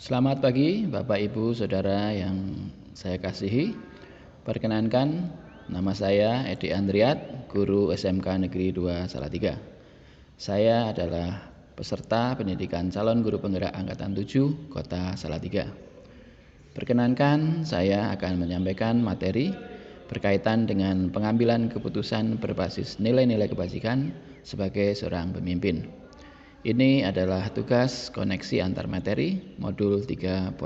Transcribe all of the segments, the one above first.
Selamat pagi Bapak Ibu Saudara yang saya kasihi. Perkenankan, nama saya Edi Andriat, guru SMK Negeri 2 Salatiga. Saya adalah peserta pendidikan calon guru penggerak Angkatan 7 Kota Salatiga. Perkenankan, saya akan menyampaikan materi berkaitan dengan pengambilan keputusan berbasis nilai-nilai kebajikan sebagai seorang pemimpin. Ini adalah tugas koneksi antar materi modul 3.1.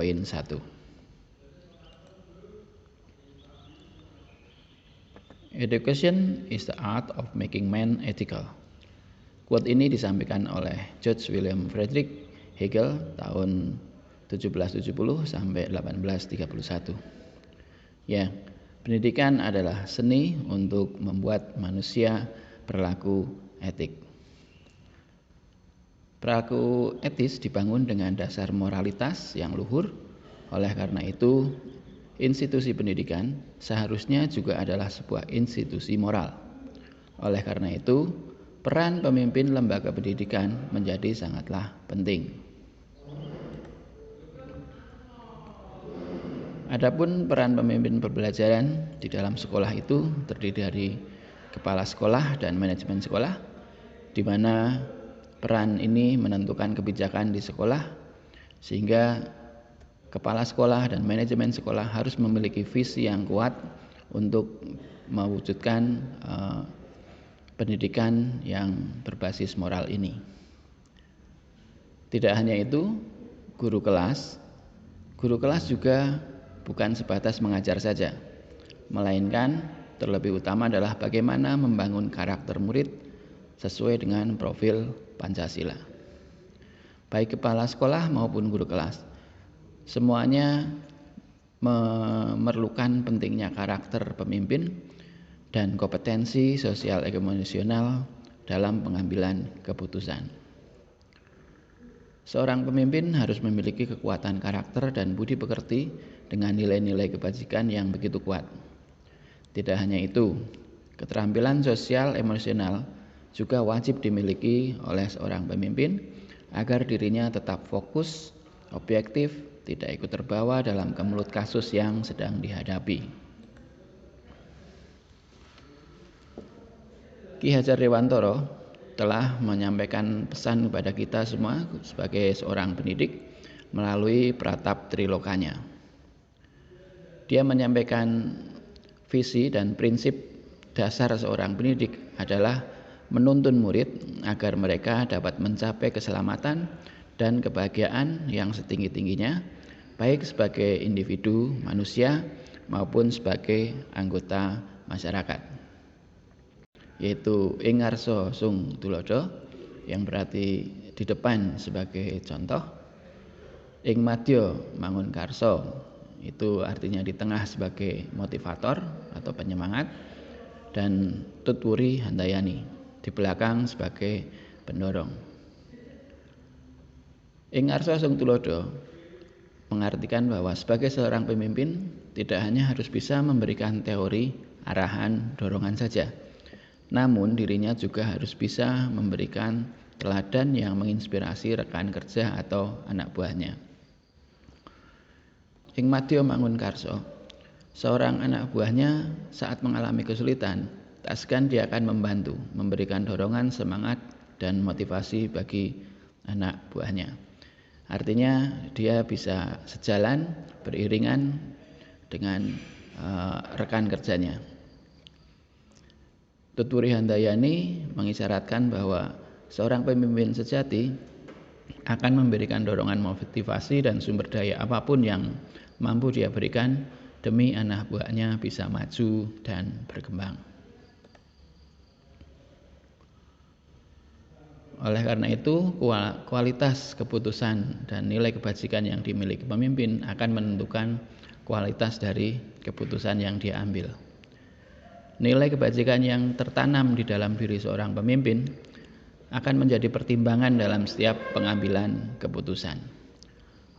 Education is the art of making men ethical. Quote ini disampaikan oleh George William Friedrich Hegel tahun 1770 sampai 1831. Ya, pendidikan adalah seni untuk membuat manusia berlaku etik. Perilaku etis dibangun dengan dasar moralitas yang luhur. Oleh karena itu, institusi pendidikan seharusnya juga adalah sebuah institusi moral. Oleh karena itu, peran pemimpin lembaga pendidikan menjadi sangatlah penting. Adapun peran pemimpin pembelajaran di dalam sekolah itu terdiri dari kepala sekolah dan manajemen sekolah, di mana peran ini menentukan kebijakan di sekolah, sehingga kepala sekolah dan manajemen sekolah harus memiliki visi yang kuat untuk mewujudkan pendidikan yang berbasis moral ini. Tidak hanya itu, guru kelas juga bukan sebatas mengajar saja, melainkan terlebih utama adalah bagaimana membangun karakter murid sesuai dengan profil Pancasila. Baik kepala sekolah maupun guru kelas, semuanya memerlukan pentingnya karakter pemimpin dan kompetensi sosial emosional dalam pengambilan keputusan. Seorang pemimpin harus memiliki kekuatan karakter dan budi pekerti dengan nilai-nilai kebajikan yang begitu kuat. Tidak hanya itu, keterampilan sosial emosional juga wajib dimiliki oleh seorang pemimpin agar dirinya tetap fokus, objektif, tidak ikut terbawa dalam kemelut kasus yang sedang dihadapi. Ki Hajar Dewantara telah menyampaikan pesan kepada kita semua sebagai seorang pendidik melalui Pratap Trilokanya. Dia menyampaikan visi dan prinsip dasar seorang pendidik adalah menuntun murid agar mereka dapat mencapai keselamatan dan kebahagiaan yang setinggi-tingginya, baik sebagai individu manusia maupun sebagai anggota masyarakat, yaitu ing ngarsa sung tulodo, yang berarti di depan sebagai contoh, ing madya mangun karsa, itu artinya di tengah sebagai motivator atau penyemangat, dan tutwuri handayani, di belakang sebagai pendorong. Ing ngarsa sung tulodo mengartikan bahwa sebagai seorang pemimpin tidak hanya harus bisa memberikan teori, arahan, dorongan saja, namun dirinya juga harus bisa memberikan teladan yang menginspirasi rekan kerja atau anak buahnya. Ing madya mangun karsa, seorang anak buahnya saat mengalami kesulitan, tak segan dia akan membantu, memberikan dorongan, semangat, dan motivasi bagi anak buahnya. Artinya dia bisa sejalan, beriringan dengan rekan kerjanya. Tutwuri handayani mengisyaratkan bahwa seorang pemimpin sejati akan memberikan dorongan motivasi dan sumber daya apapun yang mampu dia berikan demi anak buahnya bisa maju dan berkembang. Oleh karena itu, kualitas keputusan dan nilai kebajikan yang dimiliki pemimpin akan menentukan kualitas dari keputusan yang dia ambil. Nilai kebajikan yang tertanam di dalam diri seorang pemimpin akan menjadi pertimbangan dalam setiap pengambilan keputusan.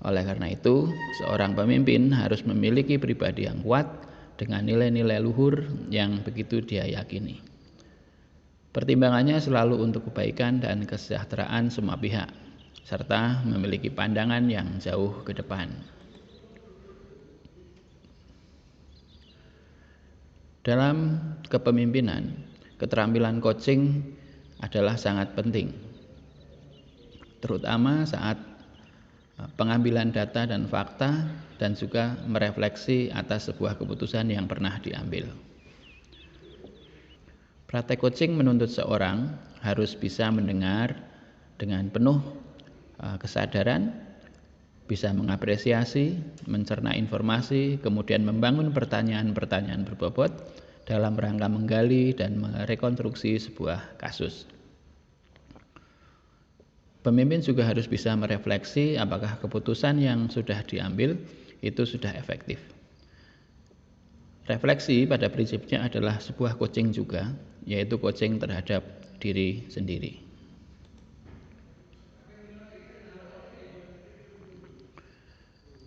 Oleh karena itu, seorang pemimpin harus memiliki pribadi yang kuat dengan nilai-nilai luhur yang begitu dia yakini. Pertimbangannya selalu untuk kebaikan dan kesejahteraan semua pihak, serta memiliki pandangan yang jauh ke depan. Dalam kepemimpinan, keterampilan coaching adalah sangat penting, terutama saat pengambilan data dan fakta dan juga merefleksi atas sebuah keputusan yang pernah diambil. Praktek coaching menuntut seorang harus bisa mendengar dengan penuh kesadaran, bisa mengapresiasi, mencerna informasi, kemudian membangun pertanyaan-pertanyaan berbobot dalam rangka menggali dan merekonstruksi sebuah kasus. Pemimpin juga harus bisa merefleksi apakah keputusan yang sudah diambil itu sudah efektif. Refleksi pada prinsipnya adalah sebuah coaching juga, yaitu coaching terhadap diri sendiri.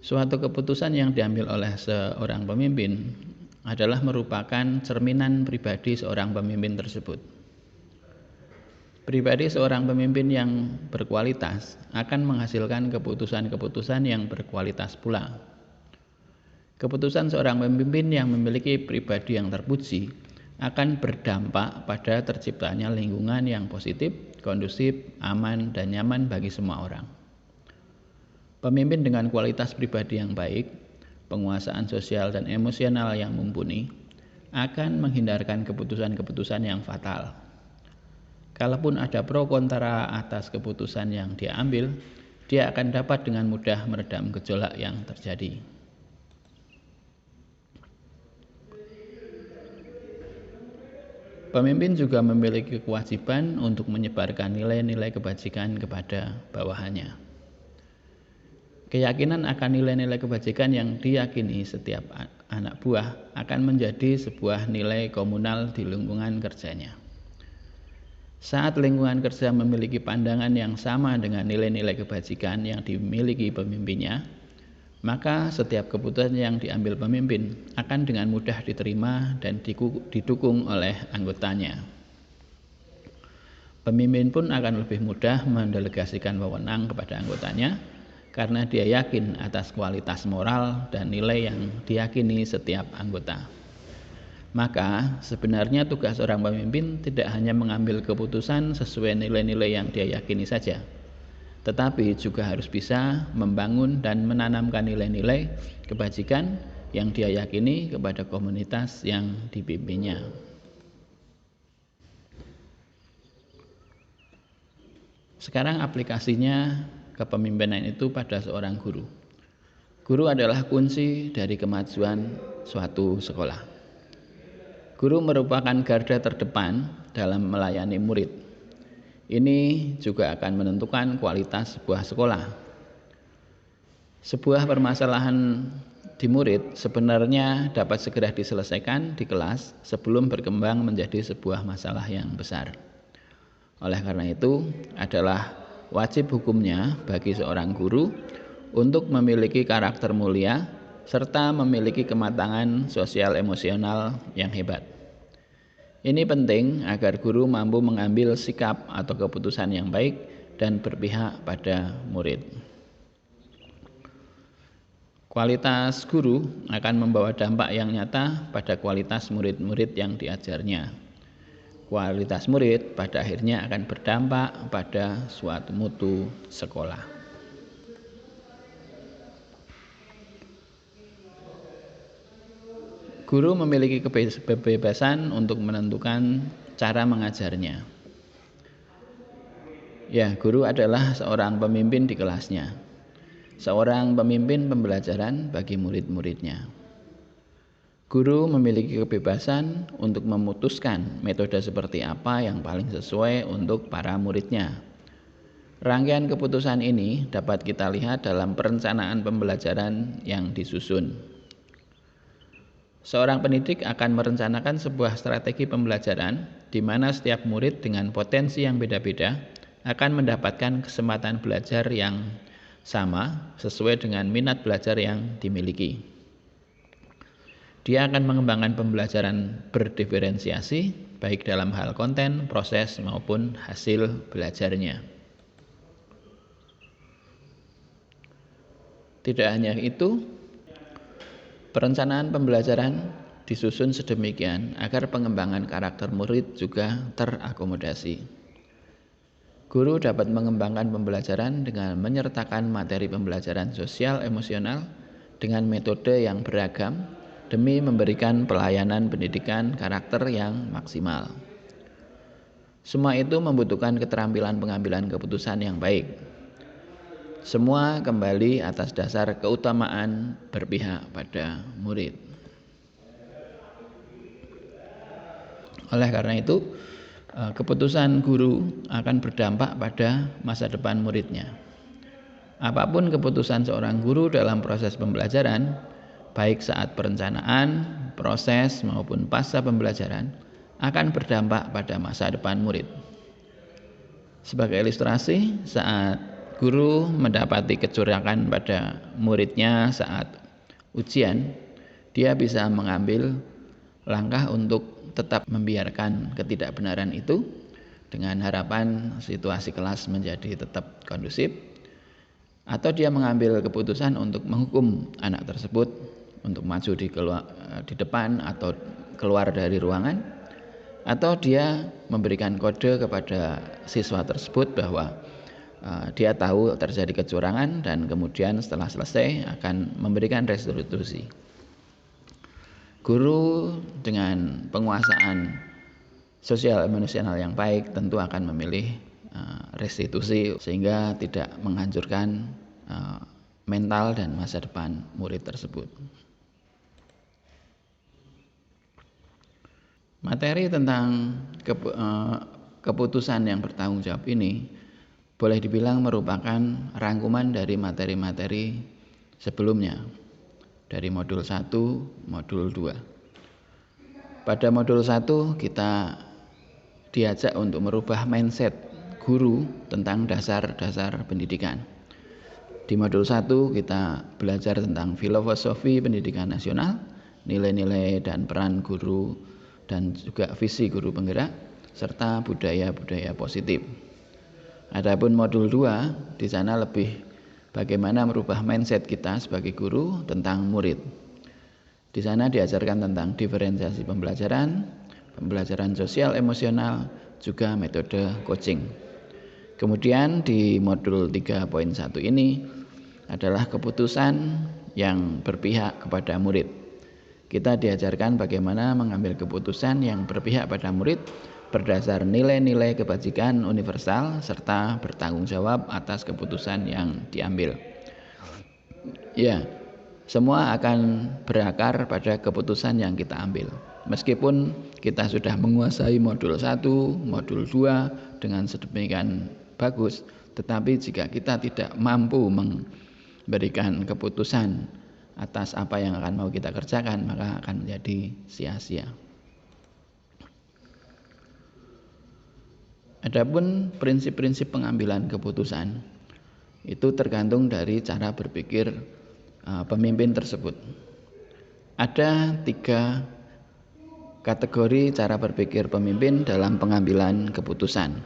Suatu keputusan yang diambil oleh seorang pemimpin adalah merupakan cerminan pribadi seorang pemimpin tersebut. Pribadi seorang pemimpin yang berkualitas akan menghasilkan keputusan-keputusan yang berkualitas pula. Keputusan seorang pemimpin yang memiliki pribadi yang terpuji akan berdampak pada terciptanya lingkungan yang positif, kondusif, aman, dan nyaman bagi semua orang. Pemimpin dengan kualitas pribadi yang baik, penguasaan sosial dan emosional yang mumpuni, akan menghindarkan keputusan-keputusan yang fatal. Kalaupun ada pro kontra atas keputusan yang dia ambil, dia akan dapat dengan mudah meredam gejolak yang terjadi. Pemimpin juga memiliki kewajiban untuk menyebarkan nilai-nilai kebajikan kepada bawahannya. Keyakinan akan nilai-nilai kebajikan yang diyakini setiap anak buah akan menjadi sebuah nilai komunal di lingkungan kerjanya. Saat lingkungan kerja memiliki pandangan yang sama dengan nilai-nilai kebajikan yang dimiliki pemimpinnya, maka setiap keputusan yang diambil pemimpin akan dengan mudah diterima dan didukung oleh anggotanya. Pemimpin pun akan lebih mudah mendelegasikan wewenang kepada anggotanya, karena dia yakin atas kualitas moral dan nilai yang diyakini setiap anggota. Maka sebenarnya tugas seorang pemimpin tidak hanya mengambil keputusan sesuai nilai-nilai yang dia yakini saja, tetapi juga harus bisa membangun dan menanamkan nilai-nilai kebajikan yang dia yakini kepada komunitas yang dipimpinnya. Sekarang aplikasinya kepemimpinan itu pada seorang guru. Guru adalah kunci dari kemajuan suatu sekolah. Guru merupakan garda terdepan dalam melayani murid. Ini juga akan menentukan kualitas sebuah sekolah. Sebuah permasalahan di murid sebenarnya dapat segera diselesaikan di kelas sebelum berkembang menjadi sebuah masalah yang besar. Oleh karena itu, adalah wajib hukumnya bagi seorang guru untuk memiliki karakter mulia serta memiliki kematangan sosial emosional yang hebat. Ini penting agar guru mampu mengambil sikap atau keputusan yang baik dan berpihak pada murid. Kualitas guru akan membawa dampak yang nyata pada kualitas murid-murid yang diajarnya. Kualitas murid pada akhirnya akan berdampak pada suatu mutu sekolah. Guru memiliki kebebasan untuk menentukan cara mengajarnya. Ya, guru adalah seorang pemimpin di kelasnya, seorang pemimpin pembelajaran bagi murid-muridnya. Guru memiliki kebebasan untuk memutuskan metode seperti apa yang paling sesuai untuk para muridnya. Rangkaian keputusan ini dapat kita lihat dalam perencanaan pembelajaran yang disusun. Seorang pendidik akan merencanakan sebuah strategi pembelajaran di mana setiap murid dengan potensi yang beda-beda akan mendapatkan kesempatan belajar yang sama sesuai dengan minat belajar yang dimiliki. Dia akan mengembangkan pembelajaran berdiferensiasi baik dalam hal konten, proses maupun hasil belajarnya. Tidak hanya itu, perencanaan pembelajaran disusun sedemikian agar pengembangan karakter murid juga terakomodasi. Guru dapat mengembangkan pembelajaran dengan menyertakan materi pembelajaran sosial emosional dengan metode yang beragam demi memberikan pelayanan pendidikan karakter yang maksimal. Semua itu membutuhkan keterampilan pengambilan keputusan yang baik. Semua kembali atas dasar keutamaan berpihak pada murid. Oleh karena itu, keputusan guru akan berdampak pada masa depan muridnya. Apapun keputusan seorang guru dalam proses pembelajaran, baik saat perencanaan, proses maupun pasca pembelajaran, akan berdampak pada masa depan murid. Sebagai ilustrasi, saat guru mendapati kecurangan pada muridnya saat ujian, dia bisa mengambil langkah untuk tetap membiarkan ketidakbenaran itu dengan harapan situasi kelas menjadi tetap kondusif, atau dia mengambil keputusan untuk menghukum anak tersebut untuk maju di depan atau keluar dari ruangan, atau dia memberikan kode kepada siswa tersebut bahwa dia tahu terjadi kecurangan dan kemudian setelah selesai akan memberikan restitusi. Guru dengan penguasaan sosial emosional yang baik tentu akan memilih restitusi sehingga tidak menghancurkan mental dan masa depan murid tersebut. Materi tentang keputusan yang bertanggung jawab ini boleh dibilang merupakan rangkuman dari materi-materi sebelumnya, dari modul 1, modul 2. Pada modul 1 kita diajak untuk merubah mindset guru tentang dasar-dasar pendidikan. Di modul 1 kita belajar tentang filosofi pendidikan nasional, nilai-nilai dan peran guru dan juga visi guru penggerak, serta budaya-budaya positif. Adapun modul 2 di sana lebih bagaimana merubah mindset kita sebagai guru tentang murid. Di sana diajarkan tentang diferensiasi pembelajaran, pembelajaran sosial emosional, juga metode coaching. Kemudian di modul 3.1 ini adalah keputusan yang berpihak kepada murid. Kita diajarkan bagaimana mengambil keputusan yang berpihak pada murid berdasar nilai-nilai kebajikan universal serta bertanggung jawab atas keputusan yang diambil. Ya, semua akan berakar pada keputusan yang kita ambil. Meskipun kita sudah menguasai modul 1, modul 2 dengan sedemikian bagus, tetapi jika kita tidak mampu memberikan keputusan atas apa yang akan mau kita kerjakan, maka akan menjadi sia-sia. Adapun prinsip-prinsip pengambilan keputusan itu tergantung dari cara berpikir pemimpin tersebut. Ada 3 kategori cara berpikir pemimpin dalam pengambilan keputusan.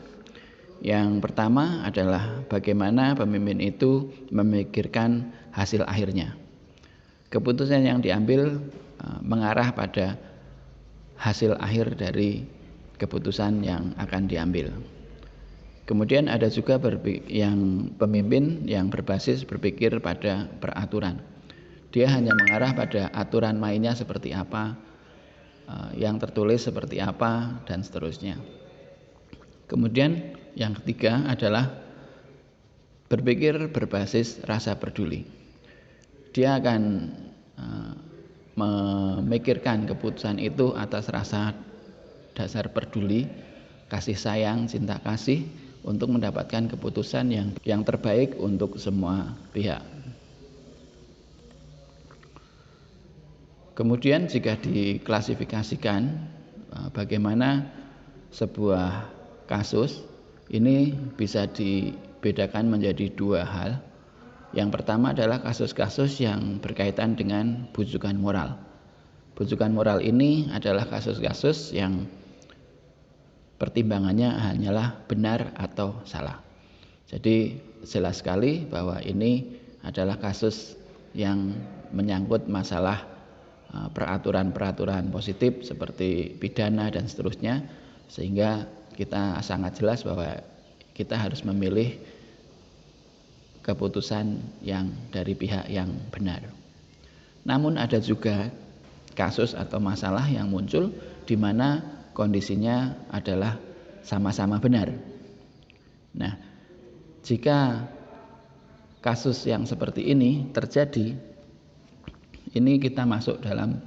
Yang pertama adalah bagaimana pemimpin itu memikirkan hasil akhirnya. Keputusan yang diambil mengarah pada hasil akhir dari keputusan yang akan diambil. Kemudian ada juga yang pemimpin yang berbasis berpikir pada peraturan. Dia hanya mengarah pada aturan mainnya seperti apa, yang tertulis seperti apa, dan seterusnya. Kemudian yang ketiga adalah berpikir berbasis rasa peduli. Dia akan memikirkan keputusan itu atas rasa dasar peduli, kasih sayang, cinta kasih untuk mendapatkan keputusan yang terbaik untuk semua pihak. Kemudian jika diklasifikasikan bagaimana sebuah kasus ini bisa dibedakan menjadi 2 hal. Yang pertama adalah kasus-kasus yang berkaitan dengan bujukan moral. Bujukan moral ini adalah kasus-kasus yang pertimbangannya hanyalah benar atau salah. Jadi jelas sekali bahwa ini adalah kasus yang menyangkut masalah peraturan-peraturan positif seperti pidana dan seterusnya, sehingga kita sangat jelas bahwa kita harus memilih keputusan yang dari pihak yang benar. Namun ada juga kasus atau masalah yang muncul di mana kondisinya adalah sama-sama benar. Nah, jika kasus yang seperti ini terjadi, ini kita masuk dalam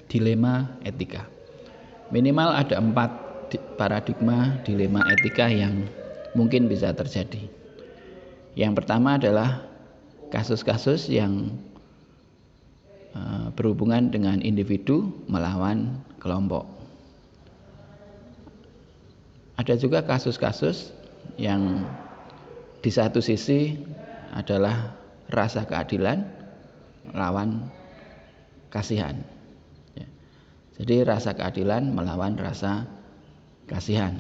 dilema etika. Minimal ada 4 paradigma dilema etika yang mungkin bisa terjadi. Yang pertama adalah kasus-kasus yang berhubungan dengan individu melawan kelompok. Ada juga kasus-kasus yang di satu sisi adalah rasa keadilan melawan kasihan. Jadi rasa keadilan melawan rasa kasihan.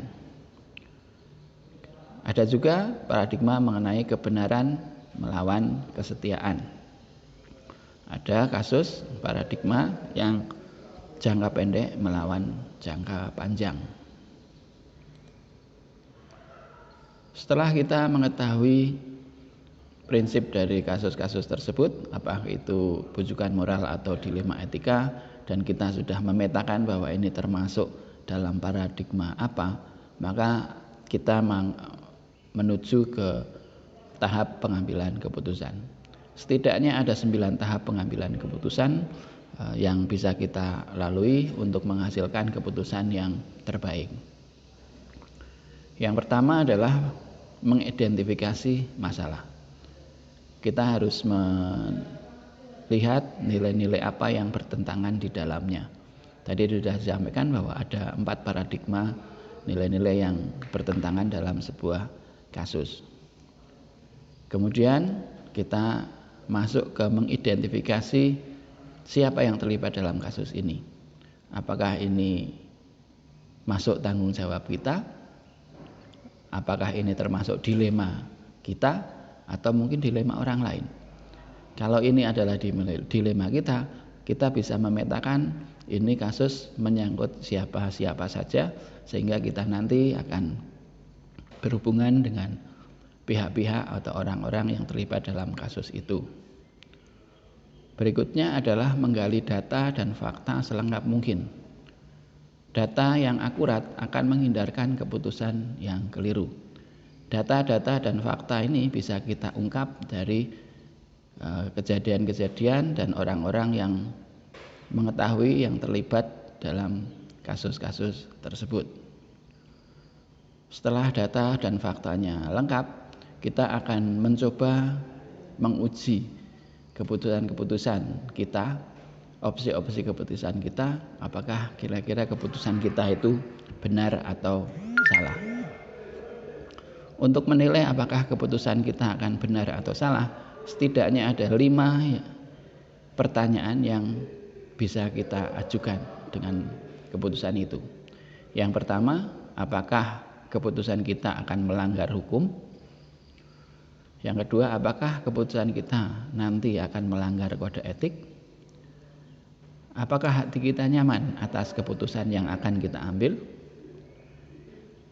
Ada juga paradigma mengenai kebenaran melawan kesetiaan. Ada kasus paradigma yang jangka pendek melawan jangka panjang. Setelah kita mengetahui prinsip dari kasus-kasus tersebut, apakah itu bujukan moral atau dilema etika, dan kita sudah memetakan bahwa ini termasuk dalam paradigma apa, maka kita menuju ke tahap pengambilan keputusan. Setidaknya ada 9 tahap pengambilan keputusan yang bisa kita lalui untuk menghasilkan keputusan yang terbaik. Yang pertama adalah mengidentifikasi masalah. Kita harus melihat nilai-nilai apa yang bertentangan di dalamnya. Tadi sudah disampaikan bahwa ada 4 paradigma nilai-nilai yang bertentangan dalam sebuah kasus. Kemudian kita masuk ke mengidentifikasi siapa yang terlibat dalam kasus ini. Apakah ini masuk tanggung jawab kita? Apakah ini termasuk dilema kita atau mungkin dilema orang lain? Kalau ini adalah dilema kita, kita bisa memetakan ini kasus menyangkut siapa-siapa saja, sehingga kita nanti akan berhubungan dengan pihak-pihak atau orang-orang yang terlibat dalam kasus itu. Berikutnya adalah menggali data dan fakta selengkap mungkin. Data yang akurat akan menghindarkan keputusan yang keliru. Data-data dan fakta ini bisa kita ungkap dari kejadian-kejadian dan orang-orang yang mengetahui yang terlibat dalam kasus-kasus tersebut. Setelah data dan faktanya lengkap, kita akan mencoba menguji keputusan-keputusan kita, opsi-opsi keputusan kita, apakah kira-kira keputusan kita itu benar atau salah. Untuk menilai apakah keputusan kita akan benar atau salah, setidaknya ada 5 pertanyaan yang bisa kita ajukan dengan keputusan itu. Yang pertama, apakah keputusan kita akan melanggar hukum? Yang kedua, apakah keputusan kita nanti akan melanggar kode etik? Apakah hati kita nyaman atas keputusan yang akan kita ambil?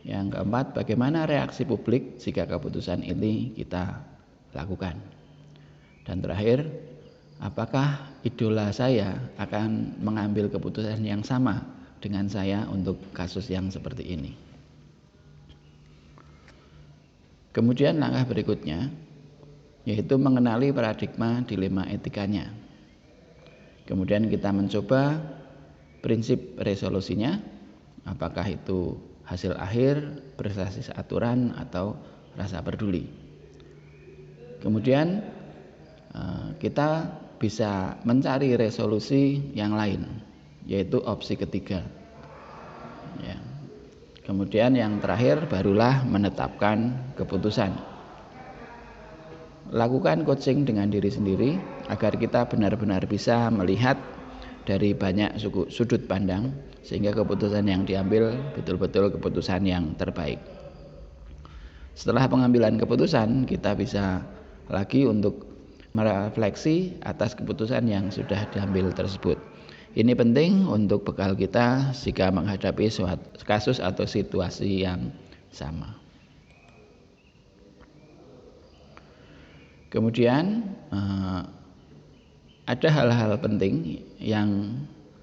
Yang keempat, bagaimana reaksi publik jika keputusan ini kita lakukan? Dan terakhir, apakah idola saya akan mengambil keputusan yang sama dengan saya untuk kasus yang seperti ini? Kemudian langkah berikutnya yaitu mengenali paradigma dilema etikanya. Kemudian kita mencoba prinsip resolusinya, apakah itu hasil akhir, berbasis aturan, atau rasa peduli. Kemudian kita bisa mencari resolusi yang lain, yaitu opsi ketiga. Ya. Kemudian yang terakhir barulah menetapkan keputusan. Lakukan coaching dengan diri sendiri agar kita benar-benar bisa melihat dari banyak sudut pandang, sehingga keputusan yang diambil betul-betul keputusan yang terbaik. Setelah pengambilan keputusan, kita bisa lagi untuk merefleksi atas keputusan yang sudah diambil tersebut. Ini penting untuk bekal kita jika menghadapi suatu kasus atau situasi yang sama. Kemudian ada hal-hal penting yang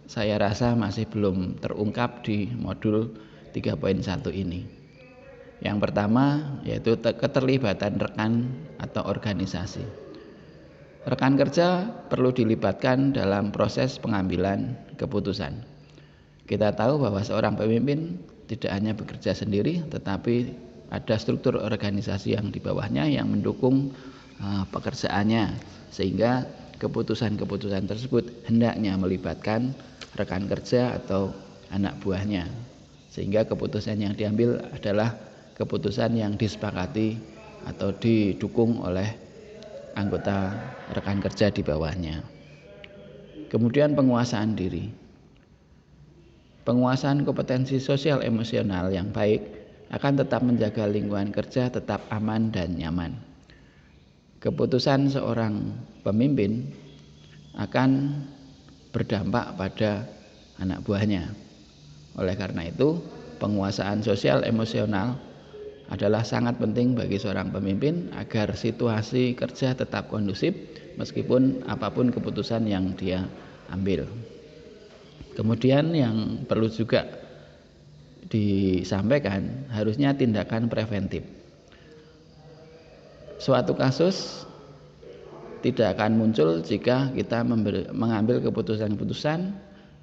saya rasa masih belum terungkap di modul 3.1 ini. Yang pertama yaitu keterlibatan rekan atau organisasi. Rekan kerja perlu dilibatkan dalam proses pengambilan keputusan. Kita tahu bahwa seorang pemimpin tidak hanya bekerja sendiri, tetapi ada struktur organisasi yang di bawahnya yang mendukung pekerjaannya, sehingga keputusan-keputusan tersebut hendaknya melibatkan rekan kerja atau anak buahnya, sehingga keputusan yang diambil adalah keputusan yang disepakati atau didukung oleh anggota rekan kerja di bawahnya. Kemudian penguasaan diri. Penguasaan kompetensi sosial emosional yang baik akan tetap menjaga lingkungan kerja tetap aman dan nyaman. Keputusan seorang pemimpin akan berdampak pada anak buahnya. Oleh karena itu, penguasaan sosial emosional adalah sangat penting bagi seorang pemimpin agar situasi kerja tetap kondusif meskipun apapun keputusan yang dia ambil. Kemudian yang perlu juga disampaikan, harusnya tindakan preventif. Suatu kasus tidak akan muncul jika kita mengambil keputusan-keputusan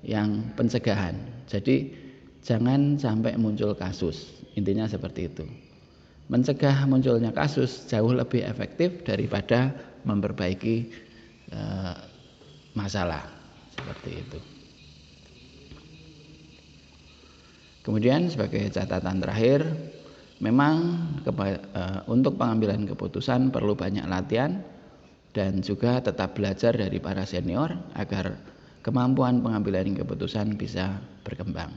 yang pencegahan. Jadi jangan sampai muncul kasus. Intinya seperti itu. Mencegah munculnya kasus jauh lebih efektif daripada memperbaiki masalah seperti itu. Kemudian sebagai catatan terakhir, memang untuk pengambilan keputusan perlu banyak latihan dan juga tetap belajar dari para senior agar kemampuan pengambilan keputusan bisa berkembang.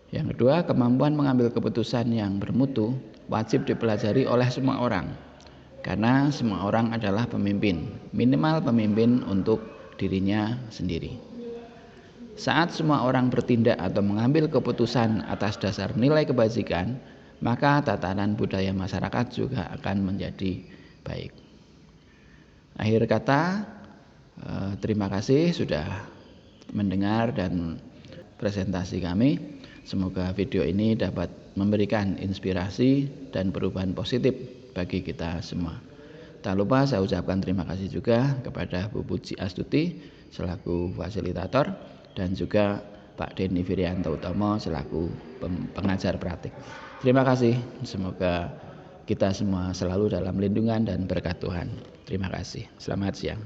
Yang kedua, kemampuan mengambil keputusan yang bermutu wajib dipelajari oleh semua orang, karena semua orang adalah pemimpin, minimal pemimpin untuk dirinya sendiri. Saat semua orang bertindak atau mengambil keputusan atas dasar nilai kebajikan, maka tatanan budaya masyarakat juga akan menjadi baik. Akhir kata, terima kasih sudah mendengar dan presentasi kami. Semoga video ini dapat memberikan inspirasi dan perubahan positif bagi kita semua. Tak lupa saya ucapkan terima kasih juga kepada Bu Puji Astuti selaku fasilitator dan juga Pak Denny Virianto Utomo selaku pengajar praktik. Terima kasih. Semoga kita semua selalu dalam lindungan dan berkat Tuhan. Terima kasih. Selamat siang.